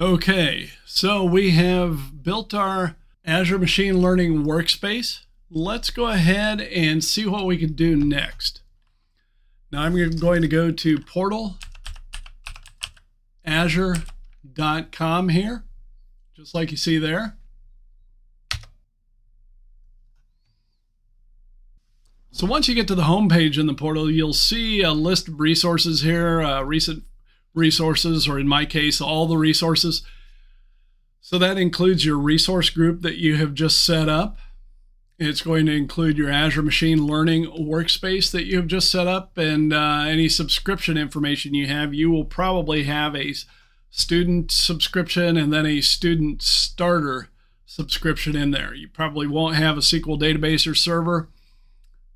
Okay, so we have built our Azure Machine Learning workspace. Let's go ahead and see what we can do next. Now I'm going to go to portal.azure.com here, just like you see there. So once you get to the home page in the portal, you'll see a list of resources here, recent resources, or in my case, all the resources. So that includes your resource group that you have just set up. It's going to include your Azure Machine Learning workspace that you have just set up, and any subscription information you have. You will probably have a student subscription and then a student starter subscription in there. You probably won't have a SQL database or server,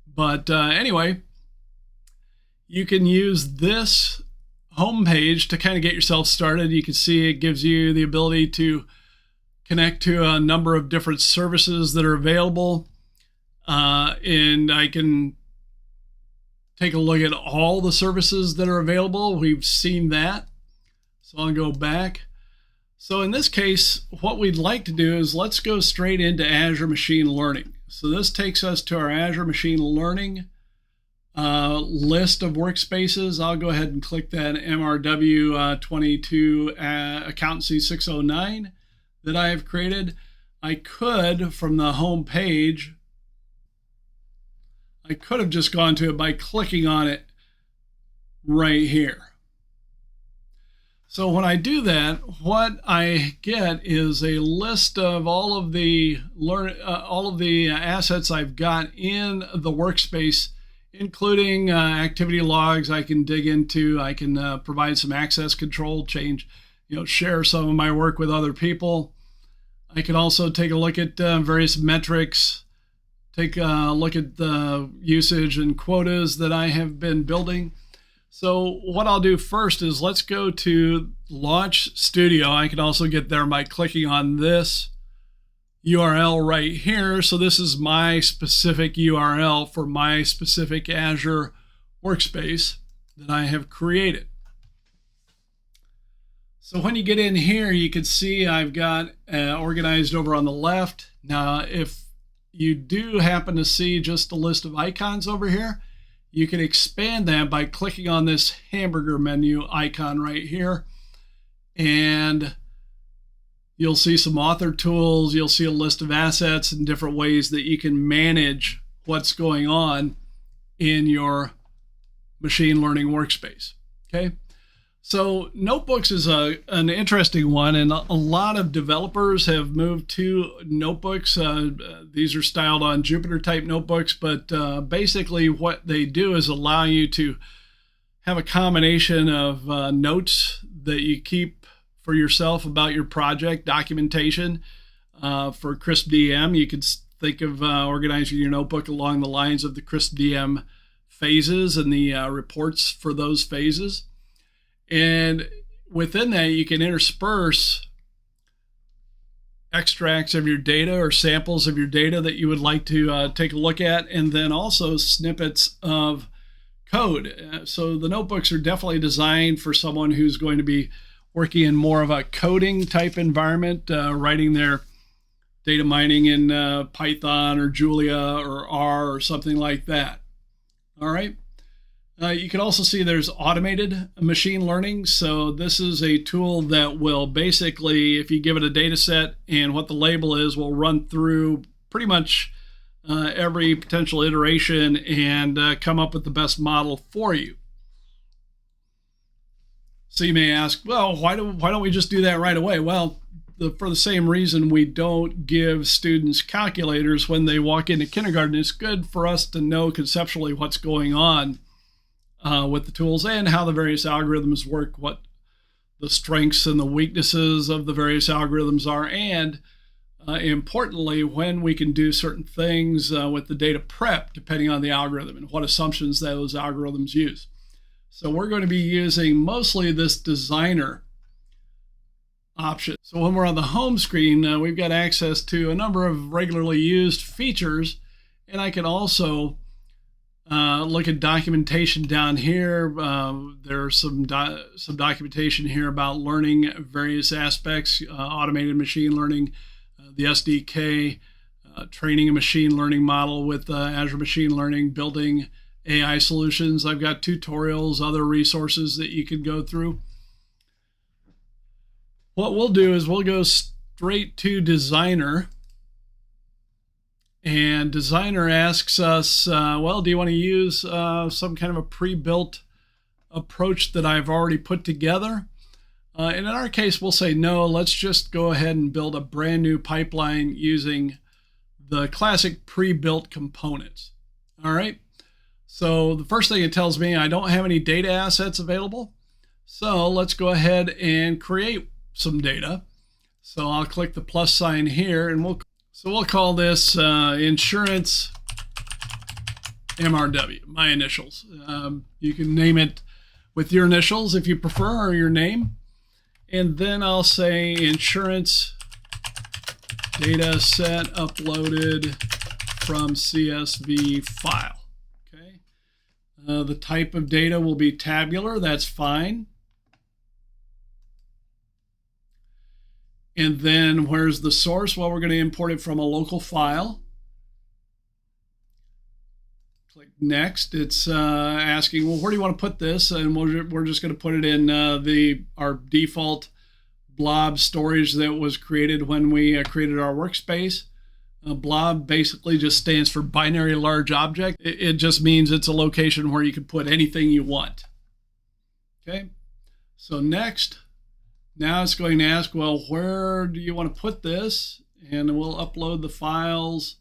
but anyway, you can use this homepage to kind of get yourself started. You can see it gives you the ability to connect to a number of different services that are available. And I can take a look at all the services that are available. We've seen that. So I'll go back. So in this case, what we'd like to do is let's go straight into Azure Machine Learning. So this takes us to our Azure Machine Learning list of workspaces. I'll go ahead and click that MRW 22 Accountancy 609 that I have created. I could, from the home page, I could have just gone to it by clicking on it right here. So when I do that, what I get is a list of all of the assets I've got in the workspace, including activity logs I can dig into. I can provide some access control, share some of my work with other people. I can also take a look at various metrics, take a look at the usage and quotas that I have been building. So what I'll do first is let's go to Launch Studio. I can also get there by clicking on this URL right here. So this is my specific URL for my specific Azure workspace that I have created. So when you get in here, you can see I've got organized over on the left. Now, if you do happen to see just a list of icons over here, you can expand that by clicking on this hamburger menu icon right here. And you'll see some author tools. You'll see a list of assets and different ways that you can manage what's going on in your machine learning workspace. Okay. So notebooks is an interesting one, and a lot of developers have moved to notebooks. These are styled on Jupyter type notebooks, but basically what they do is allow you to have a combination of notes that you keep for yourself about your project, documentation. For CrispDM, you can think of organizing your notebook along the lines of the CrispDM phases and the reports for those phases. And within that, you can intersperse extracts of your data or samples of your data that you would like to take a look at, and then also snippets of code. So the notebooks are definitely designed for someone who's going to be working in more of a coding type environment, writing their data mining in Python or Julia or R or something like that. All right. You can also see there's automated machine learning. So this is a tool that will basically, if you give it a data set and what the label is, will run through pretty much every potential iteration and come up with the best model for you. So you may ask, well, why don't we just do that right away? Well, for the same reason we don't give students calculators when they walk into kindergarten. It's good for us to know conceptually what's going on with the tools and how the various algorithms work, what the strengths and the weaknesses of the various algorithms are, and importantly, when we can do certain things with the data prep, depending on the algorithm and what assumptions those algorithms use. So we're going to be using mostly this designer option. So when we're on the home screen, we've got access to a number of regularly used features, and I can also Look at documentation down here. There's some documentation here about learning various aspects, automated machine learning, the SDK, training a machine learning model with Azure Machine Learning, building AI solutions. I've got tutorials, other resources that you can go through. What we'll do is we'll go straight to Designer. And Designer asks us, well, do you want to use some kind of a pre-built approach that I've already put together? And in our case, we'll say no. Let's just go ahead and build a brand new pipeline using the classic pre-built components. All right. So the first thing it tells me, I don't have any data assets available. So let's go ahead and create some data. So I'll click the plus sign here, and we'll call this insurance MRW, my initials. You can name it with your initials if you prefer, or your name. And then I'll say insurance data set uploaded from CSV file. Okay. The type of data will be tabular. That's fine. And then where's the source? Well, we're going to import it from a local file. Click next. It's asking, well, where do you want to put this? And we're just going to put it in our default blob storage that was created when we created our workspace. Blob basically just stands for binary large object. It just means it's a location where you can put anything you want. Okay, so next. Now it's going to ask, well, where do you want to put this? And we'll upload the files,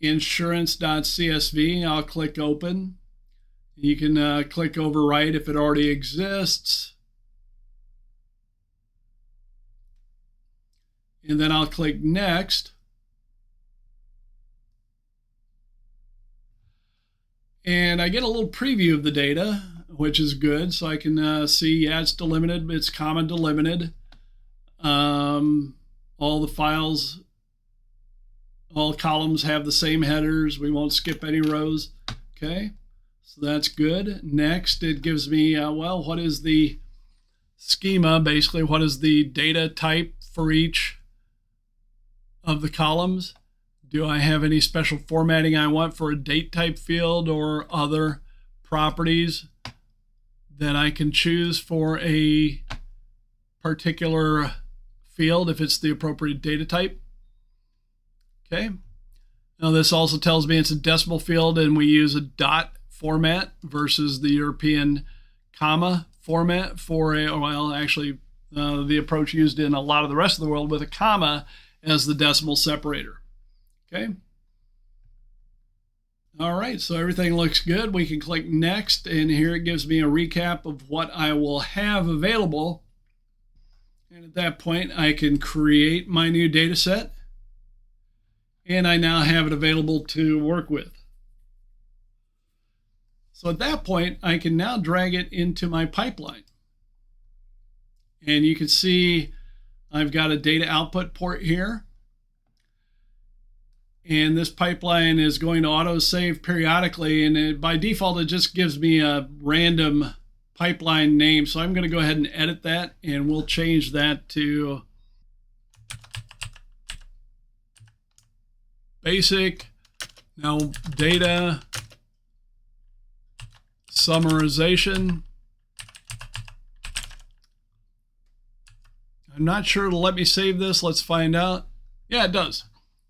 insurance.csv. I'll click open. You can click overwrite if it already exists. And then I'll click next. And I get a little preview of the data, which is good. So I can see, yeah, it's delimited, it's comma delimited. All the files, all columns have the same headers. We won't skip any rows. Okay, so that's good. Next, it gives me, well, what is the schema? Basically, what is the data type for each of the columns? Do I have any special formatting I want for a date type field or other properties that I can choose for a particular field if it's the appropriate data type? Okay. Now this also tells me it's a decimal field and we use a dot format versus the European comma format for a, well, actually the approach used in a lot of the rest of the world with a comma as the decimal separator. Okay. All right, so everything looks good. We can click next, and here it gives me a recap of what I will have available. And at that point, I can create my new data set, and I now have it available to work with. So at that point, I can now drag it into my pipeline. And you can see I've got a data output port here. And this pipeline is going to auto-save periodically. And by default, it just gives me a random pipeline name. So I'm going to go ahead and edit that. And we'll change that to basic. Now, data summarization. I'm not sure it'll let me save this. Let's find out. Yeah, it does.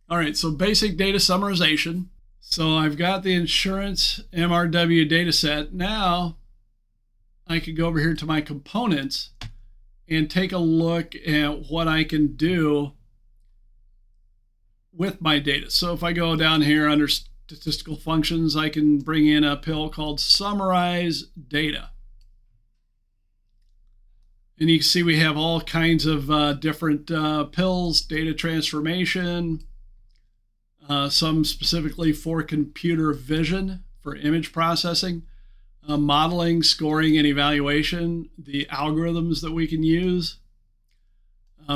All right, so basic data summarization. So I've got the insurance MRW data set. Now I can go over here to my components and take a look at what I can do with my data. So if I go down here under statistical functions, I can bring in a pill called summarize data. And you can see we have all kinds of different pills, data transformation, some specifically for computer vision, for image processing, modeling, scoring, and evaluation, the algorithms that we can use,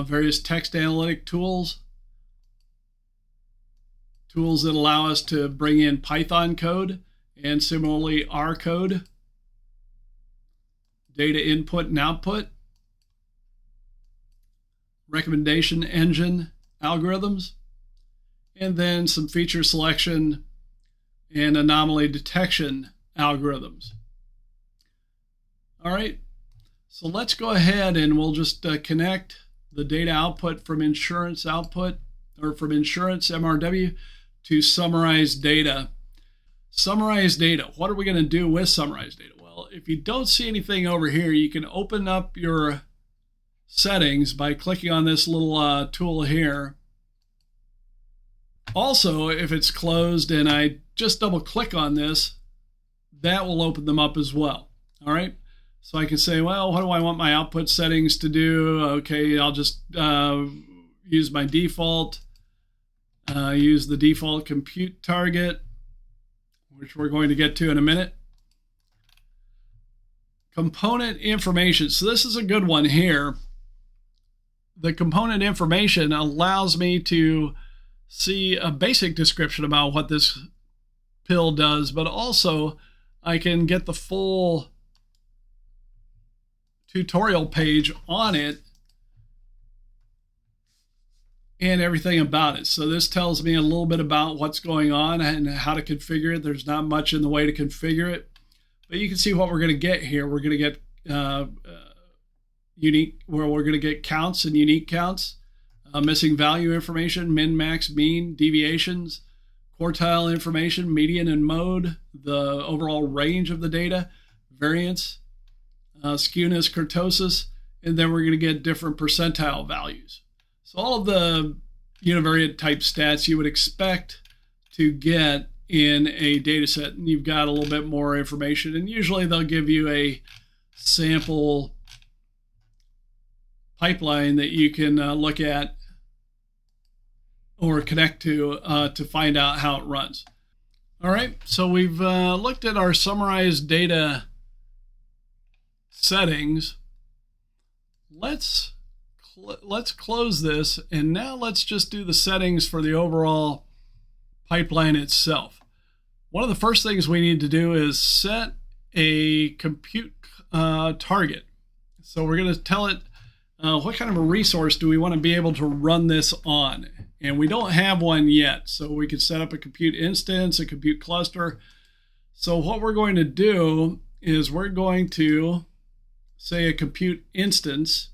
various text analytic tools that allow us to bring in Python code and similarly R code, data input and output, recommendation engine algorithms, and then some feature selection and anomaly detection algorithms. All right, so let's go ahead and we'll just connect the data output from insurance output, or from insurance MRW, to summarized data. Summarized data, what are we going to do with summarized data? Well, if you don't see anything over here, you can open up your settings by clicking on this little tool here. Also, if it's closed and I just double click on this, that will open them up as well. All right, so I can say, well, what do I want my output settings to do? Okay, I'll just use my default, use the default compute target, which we're going to get to in a minute. Component information. So this is a good one here. The component information allows me to see a basic description about what this pill does, but also I can get the full tutorial page on it and everything about it. So this tells me a little bit about what's going on and how to configure it. There's not much in the way to configure it, but you can see what we're going to get here. We're going to get unique, where we're going to get counts and unique counts, missing value information, min, max, mean, deviations, quartile information, median and mode, the overall range of the data, variance, skewness, kurtosis, and then we're going to get different percentile values. So all of the univariate type stats you would expect to get in a data set, and you've got a little bit more information, and usually they'll give you a sample pipeline that you can look at or connect to find out how it runs. All right, so we've looked at our summarized data settings. Let's close this, and now let's just do the settings for the overall pipeline itself. One of the first things we need to do is set a compute target. So we're going to tell it what kind of a resource do we want to be able to run this on, and we don't have one yet. So we could set up a compute instance, a compute cluster. So what we're going to do is we're going to say a compute instance,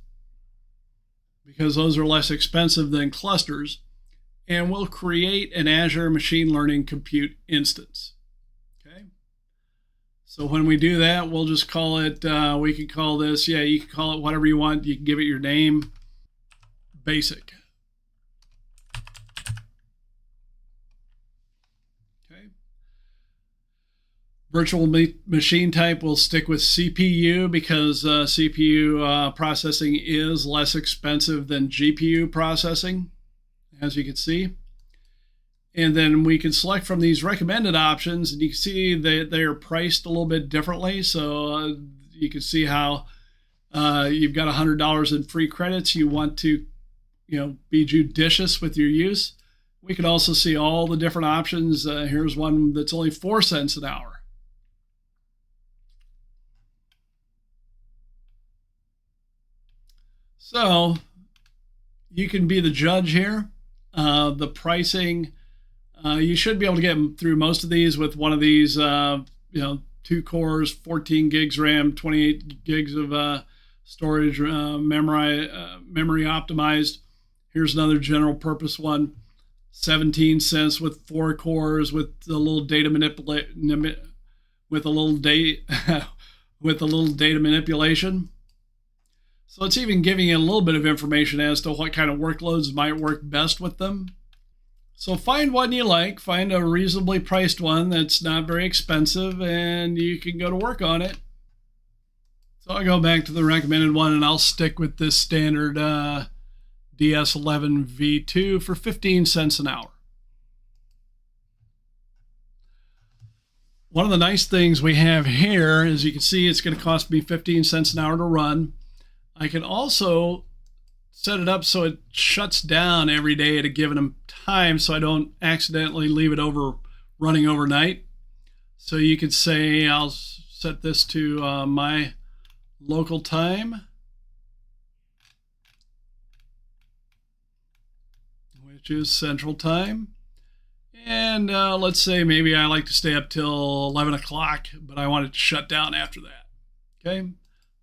because those are less expensive than clusters, and we'll create an Azure Machine Learning Compute instance. Okay. So when we do that, we'll just call it, we can call this, you can call it whatever you want. You can give it your name, basic. Okay. Virtual machine type will stick with CPU, because CPU processing is less expensive than GPU processing, as you can see. And then we can select from these recommended options, and you can see that they are priced a little bit differently. So you can see how you've got $100 in free credits. You want to, be judicious with your use. We can also see all the different options. Here's one that's only 4 cents an hour. So you can be the judge here. The pricing, you should be able to get through most of these with one of these, 2 cores, 14 gigs RAM, 28 gigs of storage, memory optimized. Here's another general purpose one, 17 cents with 4 cores, with a little data manipulation. So it's even giving you a little bit of information as to what kind of workloads might work best with them. So find one you like, find a reasonably priced one that's not very expensive, and you can go to work on it. So I'll go back to the recommended one, and I'll stick with this standard DS11 V2 for 15 cents an hour. One of the nice things we have here, as you can see, it's going to cost me 15 cents an hour to run. I can also set it up so it shuts down every day at a given time, so I don't accidentally leave it running overnight. So you could say, I'll set this to my local time, which is Central Time. And let's say maybe I like to stay up till 11 o'clock, but I want it to shut down after that. Okay,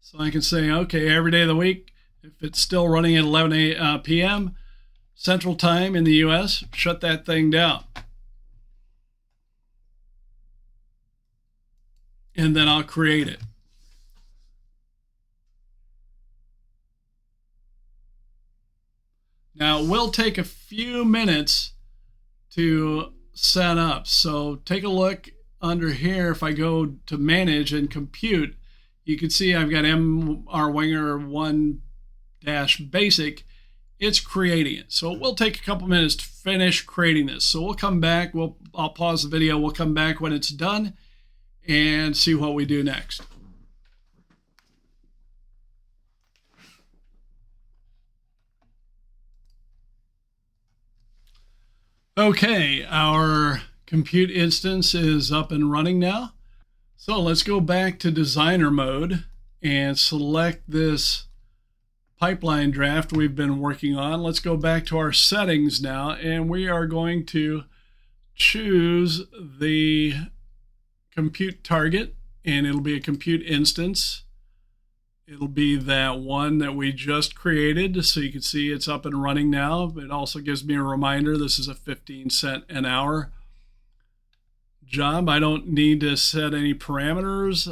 so I can say, okay, every day of the week, if it's still running at 11 p.m. Central Time in the US, shut that thing down. And then I'll create it. Now, it will take a few minutes to set up. So take a look under here. If I go to manage and compute, you can see I've got MR Winger 1-basic. It's creating it. So it will take a couple minutes to finish creating this. So we'll come back. I'll pause the video. We'll come back when it's done and see what we do next. Okay, our compute instance is up and running now. So let's go back to designer mode and select this pipeline draft we've been working on. Let's go back to our settings now, and we are going to choose the compute target, and it'll be a compute instance. It'll be that one that we just created, so you can see it's up and running now. It also gives me a reminder this is a 15 cent an hour job. I don't need to set any parameters.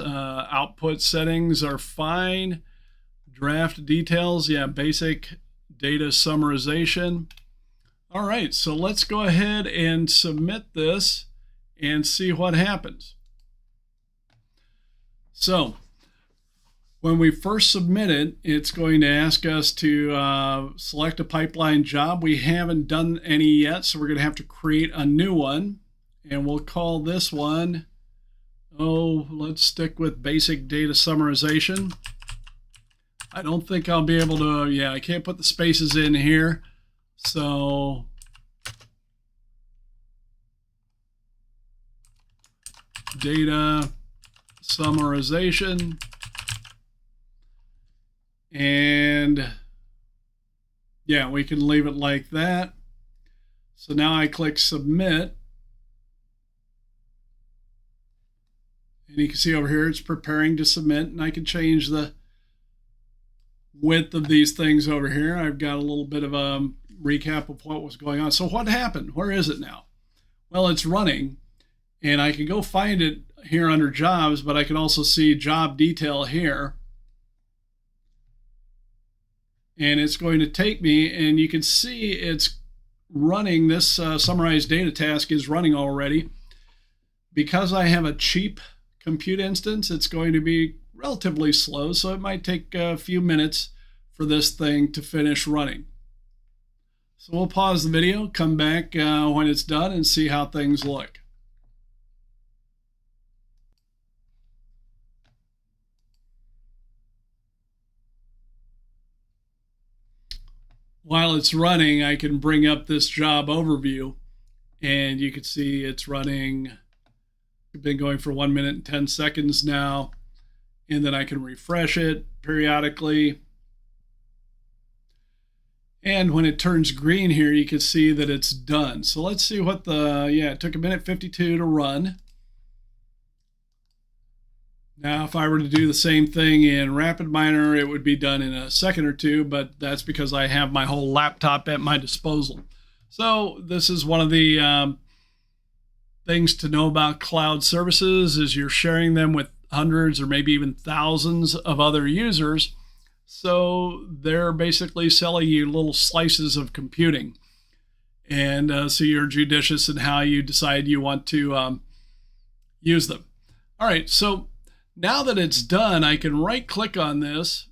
Output settings are fine. Draft details, yeah, basic data summarization. All right, so let's go ahead and submit this and see what happens. So when we first submit it, it's going to ask us to select a pipeline job. We haven't done any yet, so we're going to have to create a new one. And we'll call this one, let's stick with basic data summarization. I don't think I'll be able to, yeah, I can't put the spaces in here. So data summarization. And yeah, we can leave it like that. So now I click submit. And you can see over here, it's preparing to submit, and I can change the width of these things over here. I've got a little bit of a recap of what was going on. So what happened? Where is it now? Well, it's running, and I can go find it here under jobs, but I can also see job detail here. And it's going to take me, and you can see it's running. This summarized data task is running already. Because I have a cheap compute instance, it's going to be relatively slow, so it might take a few minutes for this thing to finish running. So we'll pause the video, come back when it's done, and see how things look. While it's running, I can bring up this job overview, and you can see it's running. We've been going for 1 minute and 10 seconds now, and then I can refresh it periodically. And when it turns green here, you can see that it's done. So let's see what it took 1:52 to run. Now, if I were to do the same thing in RapidMiner, it would be done in a second or two, but that's because I have my whole laptop at my disposal. So this is one of the things to know about cloud services is you're sharing them with hundreds or maybe even thousands of other users. So they're basically selling you little slices of computing. And so you're judicious in how you decide you want to use them. All right, so now that it's done, I can right click on this,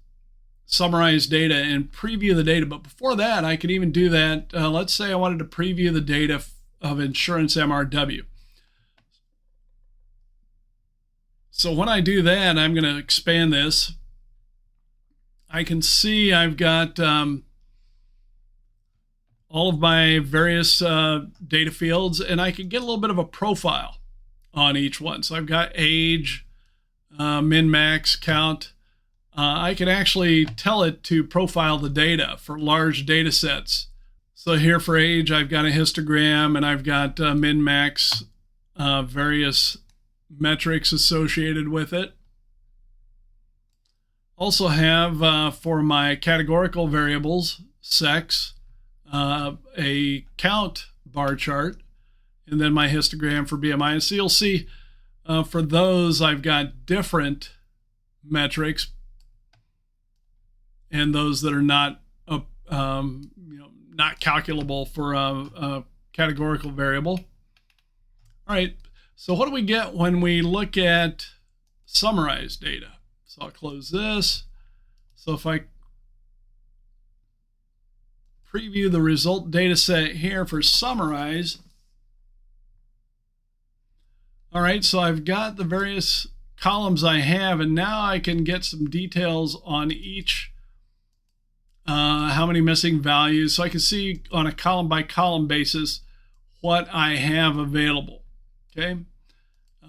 summarize data, and preview the data. But before that, I can even do that. Let's say I wanted to preview the data of insurance MRW. So when I do that, I'm going to expand this. I can see I've got all of my various data fields, and I can get a little bit of a profile on each one. So I've got age, min, max, count. I can actually tell it to profile the data for large data sets. So here for age, I've got a histogram and I've got min, max, various metrics associated with it. Also have for my categorical variables, sex, a count bar chart, and then my histogram for BMI. So you'll see for those I've got different metrics, and those that are not not calculable for a categorical variable. All right, so what do we get when we look at summarized data? So I'll close this. So if I preview the result data set here for summarize. All right, so I've got the various columns I have, and now I can get some details on each, how many missing values. So I can see on a column by column basis what I have available. Okay,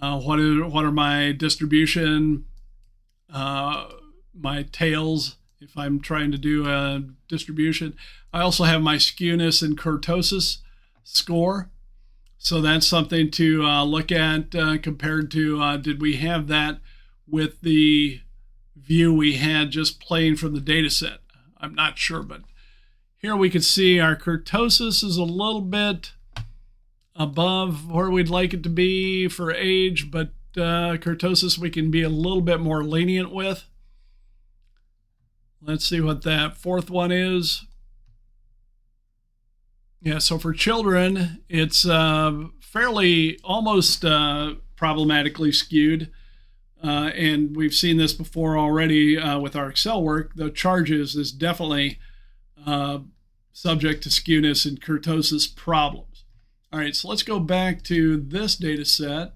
what are my distribution, my tails, if I'm trying to do a distribution. I also have my skewness and kurtosis score. So that's something to look at compared to did we have that with the view we had just playing from the data set. I'm not sure, but here we can see our kurtosis is a little bit above where we'd like it to be for age, but kurtosis we can be a little bit more lenient with. Let's see what that fourth one is. Yeah, so for children, it's fairly almost problematically skewed. And we've seen this before already with our Excel work. The charges is definitely subject to skewness and kurtosis problems. All right, so let's go back to this data set.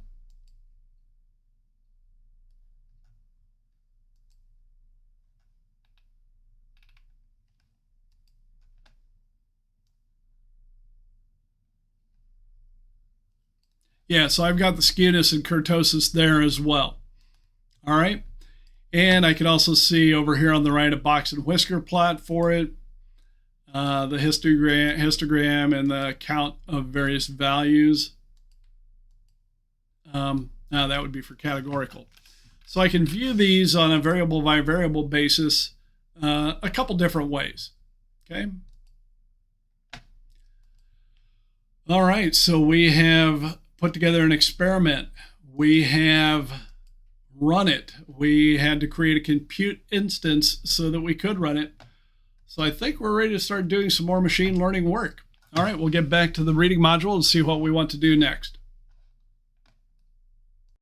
Yeah, so I've got the skewness and kurtosis there as well. All right, and I can also see over here on the right a box and whisker plot for it, the histogram and the count of various values. Now that would be for categorical. So I can view these on a variable by variable basis a couple different ways. Okay. All right, so we have put together an experiment. We have run it. We had to create a compute instance so that we could run it. So I think we're ready to start doing some more machine learning work. All right, we'll get back to the reading module and see what we want to do next.